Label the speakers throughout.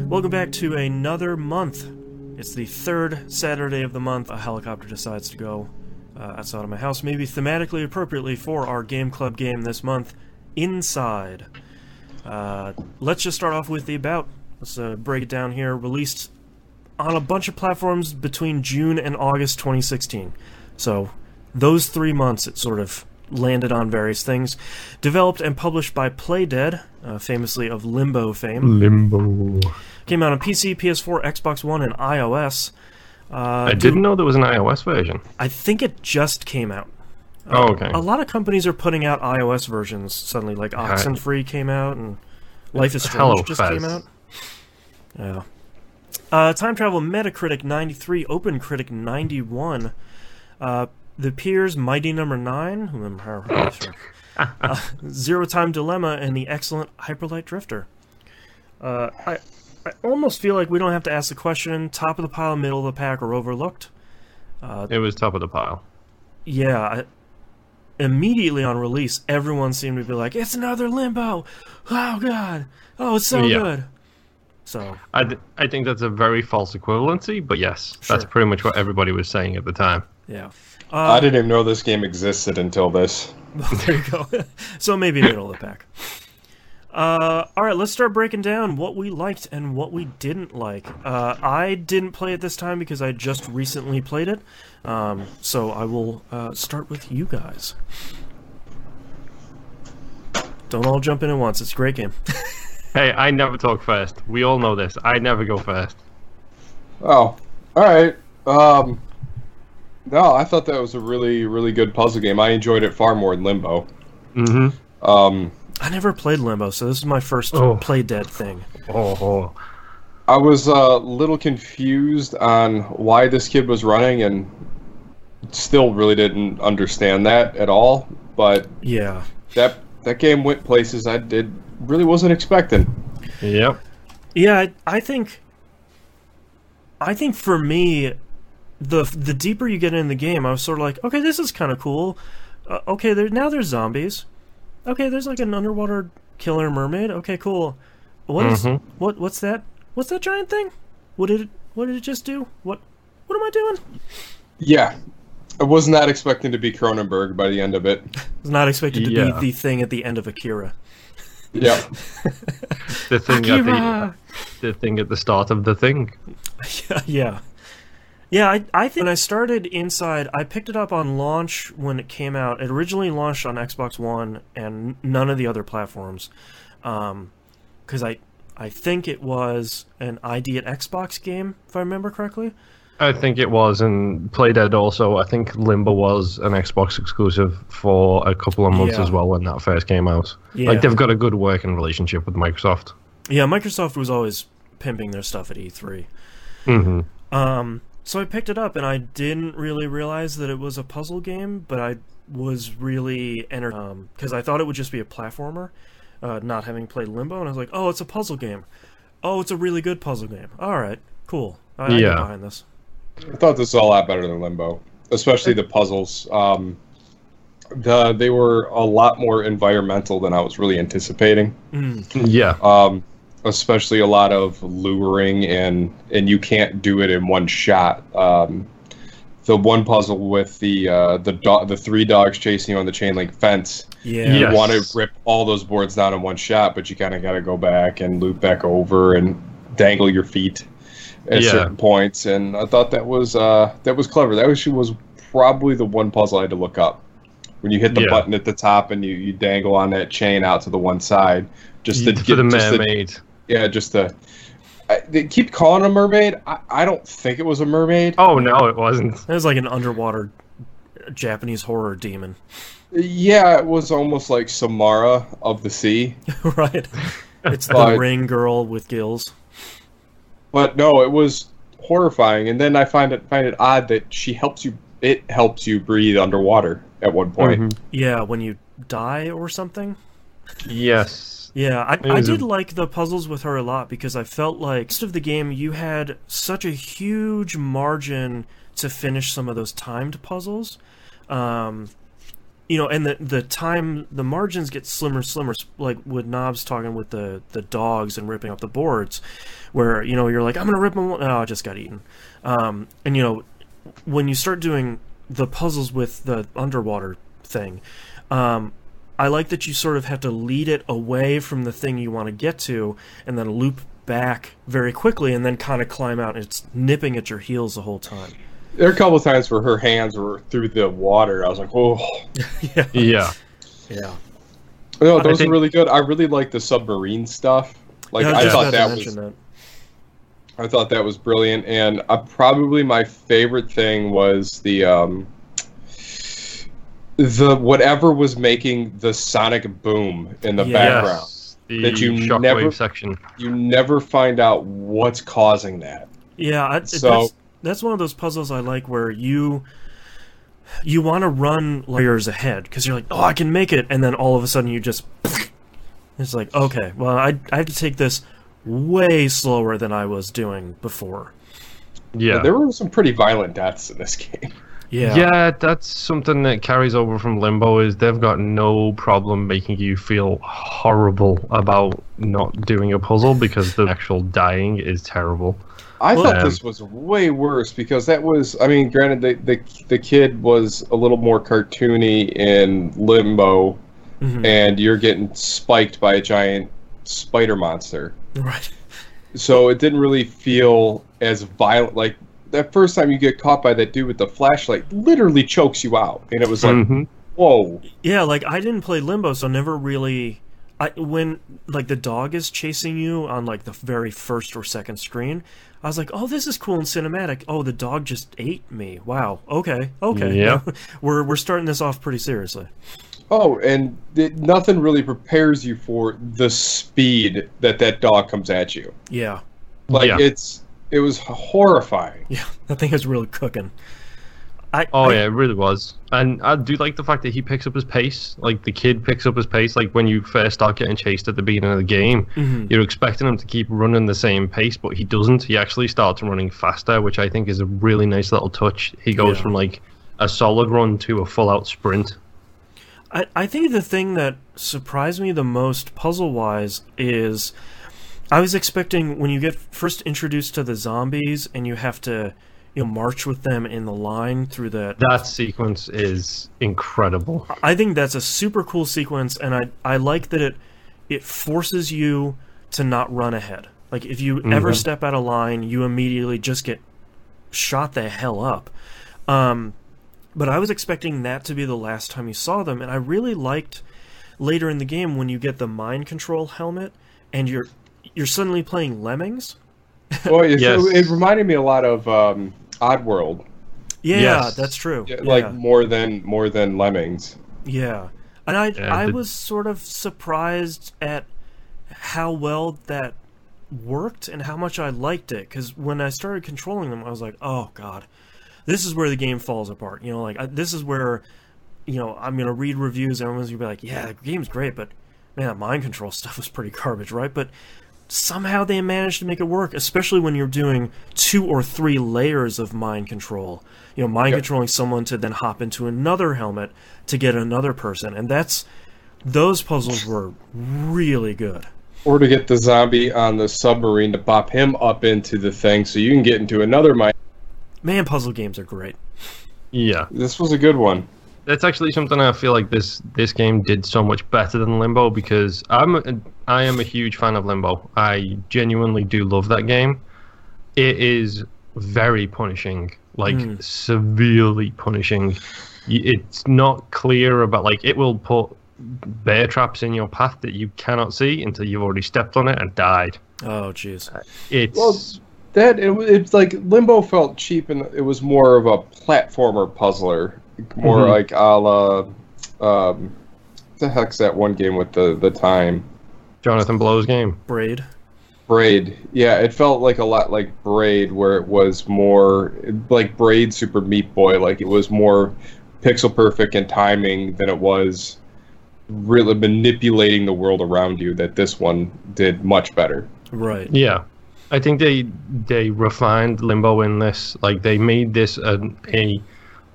Speaker 1: Welcome back to another month. It's the third Saturday of the month. A helicopter decides to go outside of my house, maybe thematically appropriately for our game club game this month, Inside. Let's just start off with the about. Let's break it down here. Released on a bunch of platforms between June and August 2016. So those 3 months it sort of landed on various things. Developed and published by Playdead, famously of Limbo fame.
Speaker 2: Limbo.
Speaker 1: Came out on PC, PS4, Xbox One, and iOS.
Speaker 2: I didn't know there was an iOS version.
Speaker 1: I think it just came out.
Speaker 2: Oh, okay.
Speaker 1: A lot of companies are putting out iOS versions suddenly, like Oxenfree came out, and Life is Strange just came out. Yeah. Time Travel Metacritic 93, OpenCritic 91. The Peers Mighty Number 9, Zero Time Dilemma, and the excellent Hyperlight Drifter. I almost feel like we don't have to ask the question, top of the pile, middle of the pack, or overlooked.
Speaker 2: It was top of the pile.
Speaker 1: Yeah, immediately on release, everyone seemed to be like, it's another Limbo! Oh god! Oh, it's so good! So
Speaker 2: I think that's a very false equivalency, but yes, that's pretty much what everybody was saying at the time.
Speaker 1: Yeah.
Speaker 3: I didn't even know this game existed until this.
Speaker 1: There you go. So maybe middle of the pack. Alright, let's start breaking down what we liked and what we didn't like. I didn't play it this time because I just recently played it. So I will start with you guys. Don't all jump in at once. It's a great game.
Speaker 2: Hey, I never talk first. We all know this. I never go first.
Speaker 3: Oh, alright. No, I thought that was a really, really good puzzle game. I enjoyed it far more than Limbo.
Speaker 2: Mm-hmm.
Speaker 1: I never played Limbo, so this is my first Playdead thing.
Speaker 3: I was a little confused on why this kid was running, and still really didn't understand that at all. But
Speaker 1: yeah,
Speaker 3: that game went places I really wasn't expecting.
Speaker 2: Yep.
Speaker 1: Yeah, I think for me, the deeper you get in the game, I was sort of like, okay, this is kind of cool. Okay, now there's zombies. Okay, there's like an underwater killer mermaid. Okay, cool. What's that? What's that giant thing? What did it just do? What am I doing?
Speaker 3: Yeah, I was not expecting to be Cronenberg by the end of it.
Speaker 1: I was not expected to be the thing at the end of Akira.
Speaker 3: Yeah.
Speaker 2: the thing at the start of the thing.
Speaker 1: Yeah. Yeah, I think when I started Inside, I picked it up on launch when it came out. It originally launched on Xbox One and none of the other platforms. Because I think it was an ID at Xbox game, if I remember correctly.
Speaker 2: I think it was, and Playdead also. I think Limbo was an Xbox exclusive for a couple of months as well when that first came out. Yeah. Like, they've got a good working relationship with Microsoft. Yeah,
Speaker 1: Microsoft was always pimping their stuff at E3.
Speaker 2: Mm-hmm.
Speaker 1: So I picked it up, and I didn't really realize that it was a puzzle game, but I was really entertained, because I thought it would just be a platformer, not having played Limbo, and I was like, oh, it's a puzzle game. Oh, it's a really good puzzle game. Alright, cool. I get behind this.
Speaker 3: I thought this was a lot better than Limbo, especially the puzzles. They were a lot more environmental than I was really anticipating.
Speaker 2: Yeah.
Speaker 3: Especially a lot of luring, and you can't do it in one shot. The one puzzle with the three dogs chasing you on the chain link fence.
Speaker 1: Yeah.
Speaker 3: You want to rip all those boards down in one shot, but you kind of got to go back and loop back over and dangle your feet at certain points. And I thought that was clever. That was probably the one puzzle I had to look up. When you hit the button at the top and you dangle on that chain out to the one side, just to get
Speaker 2: the mermaid.
Speaker 3: They keep calling it a mermaid. I don't think it was a mermaid.
Speaker 2: Oh, no, it wasn't.
Speaker 1: It was like an underwater Japanese horror demon.
Speaker 3: Yeah, it was almost like Samara of the sea.
Speaker 1: Right. It's the ring girl with gills.
Speaker 3: But no, it was horrifying. And then I find it odd that it helps you breathe underwater at one point.
Speaker 2: Mm-hmm.
Speaker 1: Yeah, when you die or something.
Speaker 2: Yes.
Speaker 1: Yeah, I did like the puzzles with her a lot, because I felt like most of the game you had such a huge margin to finish some of those timed puzzles. and the time, the margins get slimmer, like with Knobs talking with the dogs and ripping up the boards, where, you're like, I'm going to rip them, I just got eaten. And, when you start doing the puzzles with the underwater thing, I like that you sort of have to lead it away from the thing you want to get to, and then loop back very quickly, and then kind of climb out, and it's nipping at your heels the whole time.
Speaker 3: There are a couple of times where her hands were through the water. I was like, oh.
Speaker 2: Yeah.
Speaker 3: No, those are really good. I really like the submarine stuff. Like, I thought that was brilliant. And probably my favorite thing was the whatever was making the sonic boom in the background. That you
Speaker 2: shockwave section.
Speaker 3: You never find out what's causing that.
Speaker 1: Yeah, that's one of those puzzles I like where you want to run layers ahead because you're like, oh, I can make it, and then all of a sudden you just, it's like, okay, well, I have to take this way slower than I was doing before.
Speaker 3: Yeah, there were some pretty violent deaths in this game.
Speaker 2: Yeah, that's something that carries over from Limbo, is they've got no problem making you feel horrible about not doing a puzzle because the actual dying is terrible.
Speaker 3: I thought this was way worse because that was, I mean, granted, the kid was a little more cartoony in Limbo, and you're getting spiked by a giant spider monster.
Speaker 1: Right.
Speaker 3: So it didn't really feel as violent. Like, that first time you get caught by that dude with the flashlight literally chokes you out. And it was like, whoa.
Speaker 1: Yeah, like, I didn't play Limbo, so never really... when, like, the dog is chasing you on, like, the very first or second screen, I was like, oh, this is cool and cinematic. Oh, the dog just ate me. Wow. Okay.
Speaker 2: Yeah.
Speaker 1: We're starting this off pretty seriously.
Speaker 3: Oh, and nothing really prepares you for the speed that dog comes at you.
Speaker 1: Yeah.
Speaker 3: Like, it was horrifying.
Speaker 1: Yeah, that thing is really cooking.
Speaker 2: Yeah, it really was. And I do like the fact that he picks up his pace. Like, the kid picks up his pace. Like, when you first start getting chased at the beginning of the game, you're expecting him to keep running the same pace, but he doesn't. He actually starts running faster, which I think is a really nice little touch. He goes from, like, a solid run to a full-out sprint.
Speaker 1: I think the thing that surprised me the most puzzle-wise is I was expecting when you get first introduced to the zombies and you have to... march with them in the line through that
Speaker 2: sequence is incredible.
Speaker 1: I think that's a super cool sequence, and I like that it forces you to not run ahead. Like, if you ever step out of line, you immediately just get shot the hell up. But I was expecting that to be the last time you saw them, and I really liked later in the game when you get the mind control helmet and you're suddenly playing Lemmings.
Speaker 3: Well, it reminded me a lot of Oddworld.
Speaker 1: Yeah, that's true.
Speaker 3: Yeah, like more than Lemmings.
Speaker 1: Yeah, and I was sort of surprised at how well that worked and how much I liked it. Because when I started controlling them, I was like, oh god, this is where the game falls apart. This is where, I'm gonna read reviews. Everyone's gonna be like, yeah, the game's great, but man, that mind control stuff was pretty garbage, right? But somehow they managed to make it work, especially when you're doing 2 or 3 layers of mind control. Controlling someone to then hop into another helmet to get another person, and those puzzles were really good.
Speaker 3: Or to get the zombie on the submarine to bop him up into the thing so you can get into another mind. Man,
Speaker 1: puzzle games are great.
Speaker 2: Yeah.
Speaker 3: This was a good one.
Speaker 2: That's actually something I feel like this game did so much better than Limbo, because I am a huge fan of Limbo. I genuinely do love that game. It is very punishing, like severely punishing. It's not clear about, like, it will put bear traps in your path that you cannot see until you've already stepped on it and died.
Speaker 1: Oh, jeez.
Speaker 3: It's like Limbo felt cheap, and it was more of a platformer puzzler. More like a la, what the heck's that one game with the time?
Speaker 2: Jonathan Blow's game.
Speaker 1: Braid.
Speaker 3: Yeah, it felt like a lot like Braid, where it was more like Braid Super Meat Boy. Like, it was more pixel perfect and timing than it was really manipulating the world around you. That this one did much better.
Speaker 1: Right.
Speaker 2: Yeah. I think they refined Limbo in this. Like, they made this a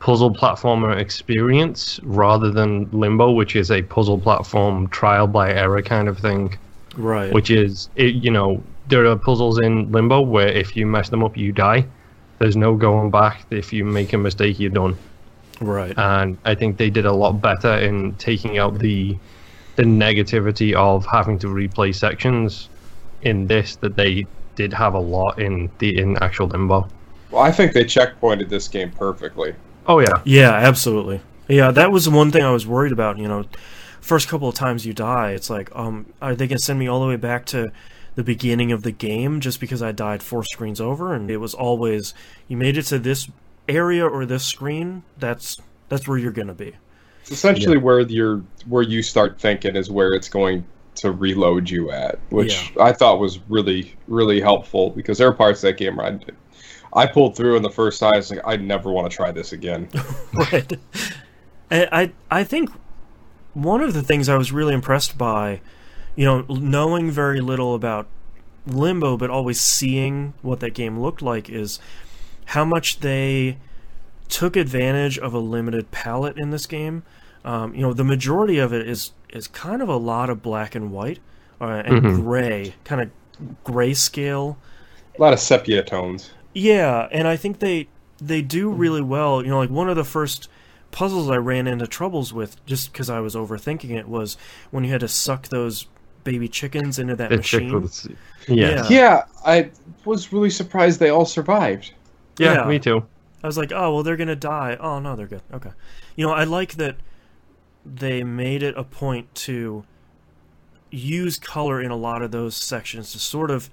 Speaker 2: puzzle platformer experience rather than Limbo, which is a puzzle platform trial by error kind of thing.
Speaker 1: Right.
Speaker 2: Which is, there are puzzles in Limbo where if you mess them up, you die. There's no going back. If you make a mistake, you're done.
Speaker 1: Right.
Speaker 2: And I think they did a lot better in taking out the negativity of having to replay sections in this that they did have a lot in actual Limbo.
Speaker 3: Well, I think they checkpointed this game perfectly.
Speaker 2: Oh yeah.
Speaker 1: Yeah, absolutely. Yeah, that was the one thing I was worried about. First couple of times you die, it's like, are they gonna send me all the way back to the beginning of the game just because I died 4 screens over? And it was always, you made it to this area or this screen, that's where you're gonna be.
Speaker 3: It's essentially where you start thinking is where it's going to reload you at, which I thought was really, really helpful, because there are parts of that game where I pulled through in the first time. It's like, I never want to try this again.
Speaker 1: Right. And I think one of the things I was really impressed by, knowing very little about Limbo, but always seeing what that game looked like, is how much they took advantage of a limited palette in this game. The majority of it is kind of a lot of black and white and gray, kind of grayscale.
Speaker 3: A lot of sepia tones.
Speaker 1: Yeah, and I think they do really well. Like one of the first puzzles I ran into troubles with, just because I was overthinking it, was when you had to suck those baby chickens into that machine.
Speaker 3: Yeah, I was really surprised they all survived.
Speaker 2: Yeah, me too.
Speaker 1: I was like, oh, well, they're going to die. Oh, no, they're good. Okay. I like that they made it a point to use color in a lot of those sections to sort of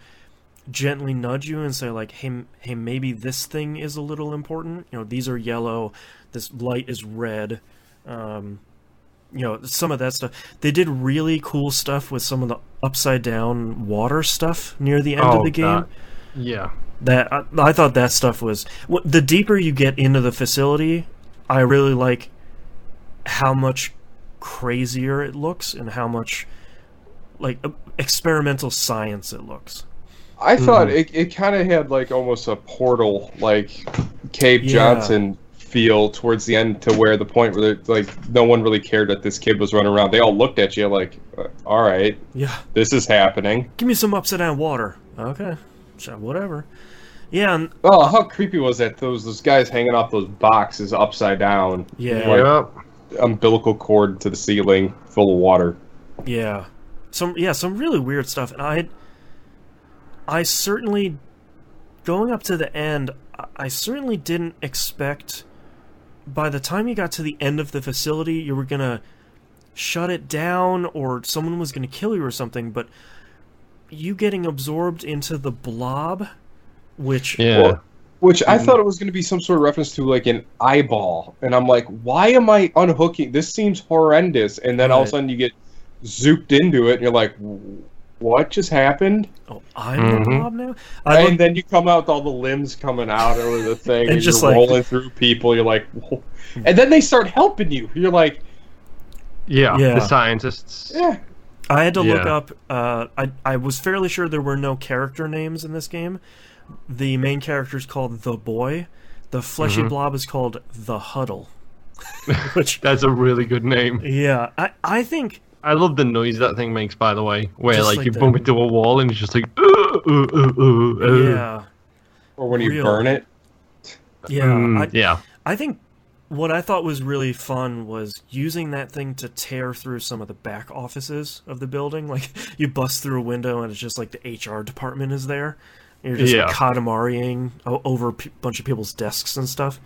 Speaker 1: gently nudge you and say, like, hey, maybe this thing is a little important. These are yellow. This light is red. Some of that stuff. They did really cool stuff with some of the upside-down water stuff near the end of the game. That I thought that stuff was... The deeper you get into the facility, I really like how much crazier it looks and how much experimental science it looks.
Speaker 3: I thought it kind of had almost a Portal, Cave Johnson feel towards the end, to where the point where no one really cared that this kid was running around. They all looked at you like, all right, this is happening.
Speaker 1: Give me some upside down water. Okay, sure, whatever. Yeah. And,
Speaker 3: how creepy was that? Those guys hanging off those boxes upside down.
Speaker 1: Yeah.
Speaker 3: Umbilical cord to the ceiling, full of water.
Speaker 1: Yeah. Some really weird stuff. And I certainly, going up to the end, I certainly didn't expect, by the time you got to the end of the facility, you were going to shut it down or someone was going to kill you or something, but you getting absorbed into the blob, which I thought it was going to be some sort of reference to an eyeball, and I'm like, why am I unhooking? This seems horrendous. And then all of a sudden you get zooped into it and you're like, what just happened? Oh, I'm the blob now?
Speaker 3: And then you come out with all the limbs coming out over the thing, and you're rolling through people. You're like, whoa. And then they start helping you. You're like,
Speaker 2: the scientists.
Speaker 3: Yeah.
Speaker 1: I had to look up. I was fairly sure there were no character names in this game. The main character is called The Boy. The fleshy blob is called The Huddle.
Speaker 2: That's a really good name.
Speaker 1: Yeah, I think...
Speaker 2: I love the noise that thing makes, by the way, where you bump into a wall and it's just like...
Speaker 1: Yeah.
Speaker 3: Or when you burn it.
Speaker 1: Yeah. I think what I thought was really fun was using that thing to tear through some of the back offices of the building. You bust through a window and it's just the HR department is there. You're just Katamariing over a bunch of people's desks and stuff.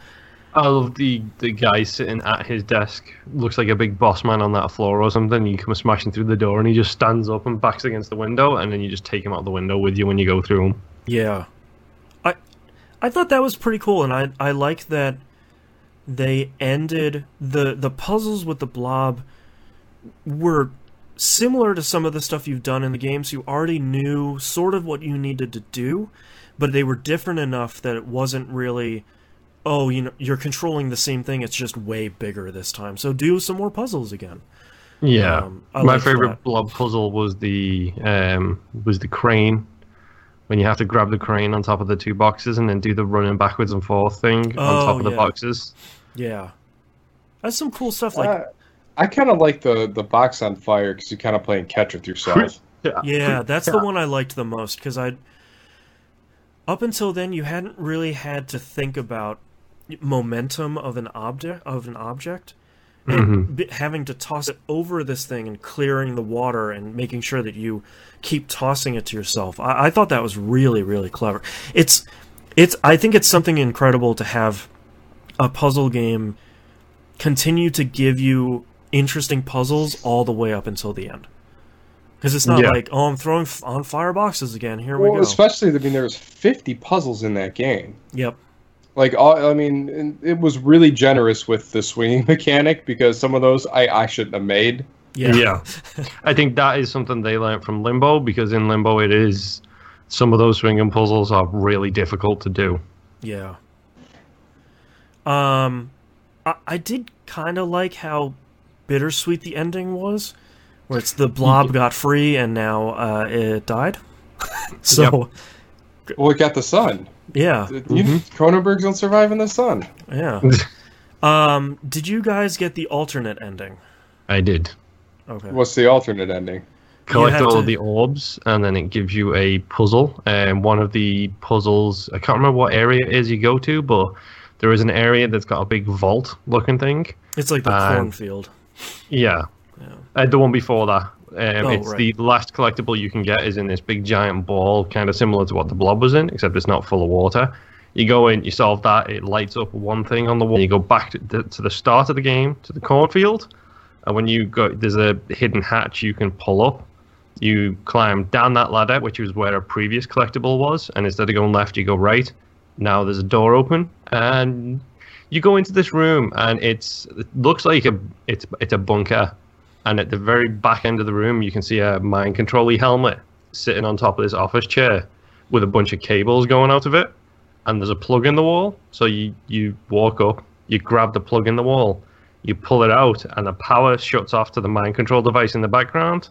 Speaker 2: I love the guy sitting at his desk. Looks like a big boss man on that floor or something. You come smashing through the door and he just stands up and backs against the window, and then you just take him out the window with you when you go through him. Yeah.
Speaker 1: I thought that was pretty cool, and I like that they ended... The puzzles with the blob were similar to some of the stuff you've done in the game, so you already knew sort of what you needed to do, but they were different enough that it wasn't really... oh, you're controlling the same thing, it's just way bigger this time, so do some more puzzles again.
Speaker 2: Yeah. My favorite blob puzzle was the crane, when you have to grab the crane on top of the 2 boxes and then do the running backwards and forth thing on top of the boxes.
Speaker 1: Yeah. That's some cool stuff. Like,
Speaker 3: I kind of like the box on fire because you're kind of playing catch with yourself.
Speaker 1: Yeah, that's the one I liked the most because up until then you hadn't really had to think about momentum of an object, and having to toss it over this thing and clearing the water and making sure that you keep tossing it to yourself. I thought that was really, really clever. I think it's something incredible to have a puzzle game continue to give you interesting puzzles all the way up until the end. Because it's not like, oh, I'm throwing on fireboxes again. Here we go.
Speaker 3: Especially, I mean, there's 50 puzzles in that game.
Speaker 1: Yep.
Speaker 3: Like, I mean, it was really generous with the swinging mechanic because some of those I shouldn't have made.
Speaker 2: Yeah. I think that is something they learned from Limbo, because in Limbo it is, some of those swinging puzzles are really difficult to do.
Speaker 1: Yeah. I did kind of like how bittersweet the ending was, where it's the blob got free and now it died. So,
Speaker 3: well, it got the sun.
Speaker 1: Yeah,
Speaker 3: Cronenbergs don't survive in the sun.
Speaker 1: Yeah. Did you guys get the alternate ending?
Speaker 2: I did.
Speaker 1: Okay.
Speaker 3: What's the alternate ending?
Speaker 2: Collect all of the orbs, and then it gives you a puzzle. And one of the puzzles, I can't remember what area it is you go to, but there is an area that's got a big vault-looking thing.
Speaker 1: It's like the cornfield.
Speaker 2: Yeah. The one before that. It's
Speaker 1: right.
Speaker 2: The last collectible you can get is in this big giant ball, kind of similar to what the blob was in, except it's not full of water. You go in, you solve that, it lights up one thing on the wall. You go back to the start of the game, to the cornfield, and when you go, there's a hidden hatch you can pull up. You climb down that ladder, which is where a previous collectible was, and instead of going left, you go right. Now there's a door open, and you go into this room, and it looks like it's a bunker. And at the very back end of the room, you can see a mind control-y helmet sitting on top of this office chair with a bunch of cables going out of it. And there's a plug in the wall. So you walk up, you grab the plug in the wall, you pull it out, and the power shuts off to the mind control device in the background.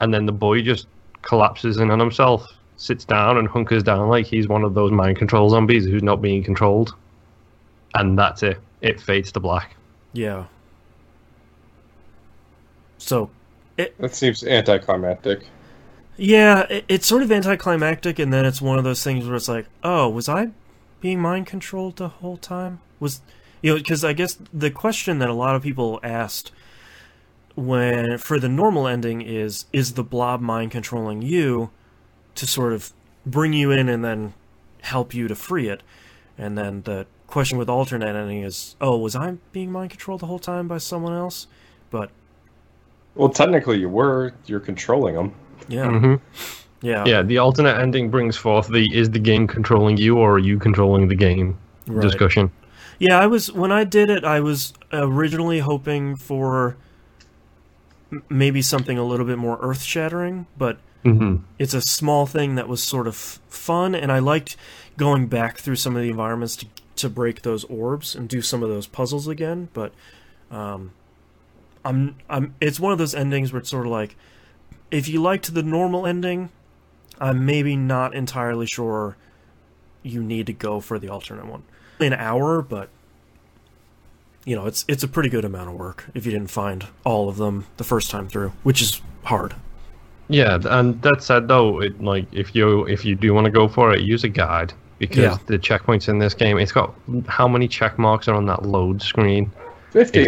Speaker 2: And then the boy just collapses in on himself, sits down and hunkers down like he's one of those mind control zombies who's not being controlled. And that's it. It fades to black.
Speaker 1: Yeah. So,
Speaker 3: that seems anticlimactic.
Speaker 1: Yeah, it's sort of anticlimactic, and then it's one of those things where it's like, oh, was I being mind controlled the whole time? Because I guess the question that a lot of people asked for the normal ending is the blob mind controlling you to sort of bring you in and then help you to free it? And then the question with alternate ending is, oh, was I being mind controlled the whole time by someone else? But
Speaker 3: well, technically you're controlling them.
Speaker 1: Yeah.
Speaker 2: Yeah, the alternate ending brings forth is the game controlling you or are you controlling the game discussion.
Speaker 1: Yeah, when I did it, I was originally hoping for maybe something a little bit more earth-shattering, but it's a small thing that was sort of fun, and I liked going back through some of the environments to break those orbs and do some of those puzzles again, but it's one of those endings where it's sort of like, if you liked the normal ending, I'm maybe not entirely sure you need to go for the alternate one. An hour, but it's a pretty good amount of work if you didn't find all of them the first time through, which is hard. Yeah,
Speaker 2: and that said though, if you do want to go for it, use a guide, because the checkpoints in this game, it's got how many check marks are on that load screen?
Speaker 3: 50.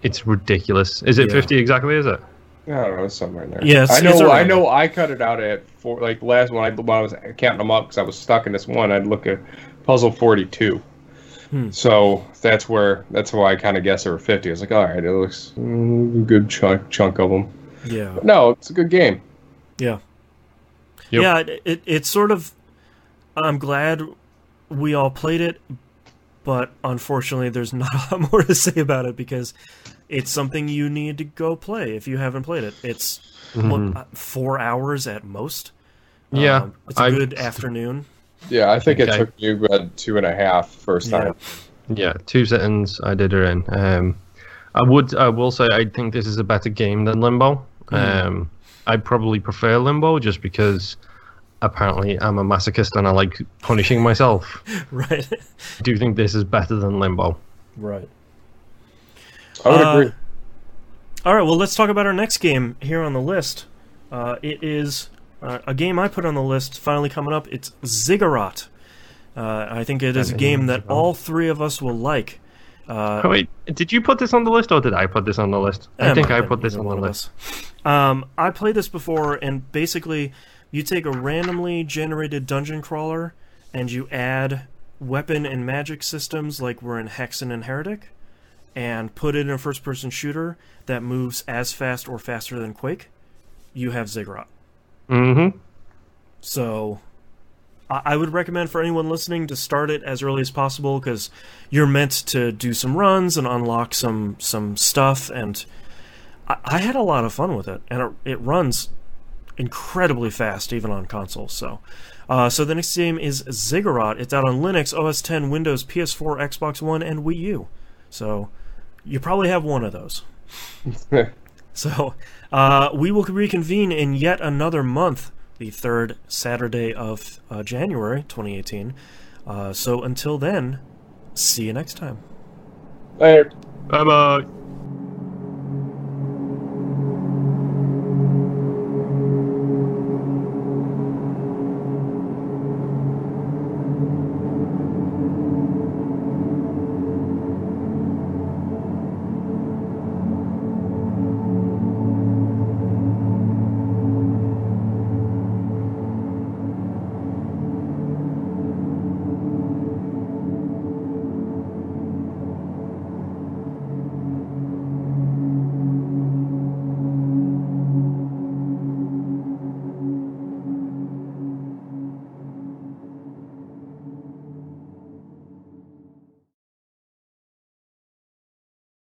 Speaker 2: It's ridiculous. Is it 50 exactly? Is it?
Speaker 3: I don't know, it's somewhere in there.
Speaker 1: Yes,
Speaker 3: I know. I cut it out at 4. Like last one, when I was counting them up because I was stuck in this one. I'd look at puzzle 42. So that's why I kind of guessed there were 50. I was like, all right, it looks a good chunk of them.
Speaker 1: Yeah.
Speaker 3: But no, it's a good game.
Speaker 1: Yeah.
Speaker 2: Yep.
Speaker 1: Yeah. It's sort of. I'm glad we all played it, but unfortunately, there's not a lot more to say about it because it's something you need to go play if you haven't played it. It's 4 hours at most.
Speaker 2: Yeah,
Speaker 1: it's a good afternoon.
Speaker 3: Yeah, I think it took you about 2.5 first time.
Speaker 2: Yeah, 2 sittings I did her in. I will say I think this is a better game than Limbo. I probably prefer Limbo just because apparently I'm a masochist and I like punishing myself.
Speaker 1: Right.
Speaker 2: I do think this is better than Limbo.
Speaker 1: Right.
Speaker 3: I would agree.
Speaker 1: All right, well, let's talk about our next game here on the list. It is a game I put on the list finally coming up. It's Ziggurat. I think it is a game that all three of us will like.
Speaker 2: Wait, did you put this on the list, or did I put this on the list? I think I put this on the list.
Speaker 1: I played this before, and basically, you take a randomly generated dungeon crawler, and you add weapon and magic systems like we're in Hexen and Heretic, and put it in a first-person shooter that moves as fast or faster than Quake. You have Ziggurat.
Speaker 2: Mm-hmm.
Speaker 1: So I would recommend for anyone listening to start it as early as possible, because you're meant to do some runs and unlock some stuff, and I had a lot of fun with it, and it runs incredibly fast even on consoles. So the next game is Ziggurat. It's out on Linux, OS X, Windows, PS4, Xbox One, and Wii U. So you probably have one of those. So we will reconvene in yet another month, the third Saturday of January 2018. So until then, see you next time.
Speaker 3: Later.
Speaker 2: Bye-bye.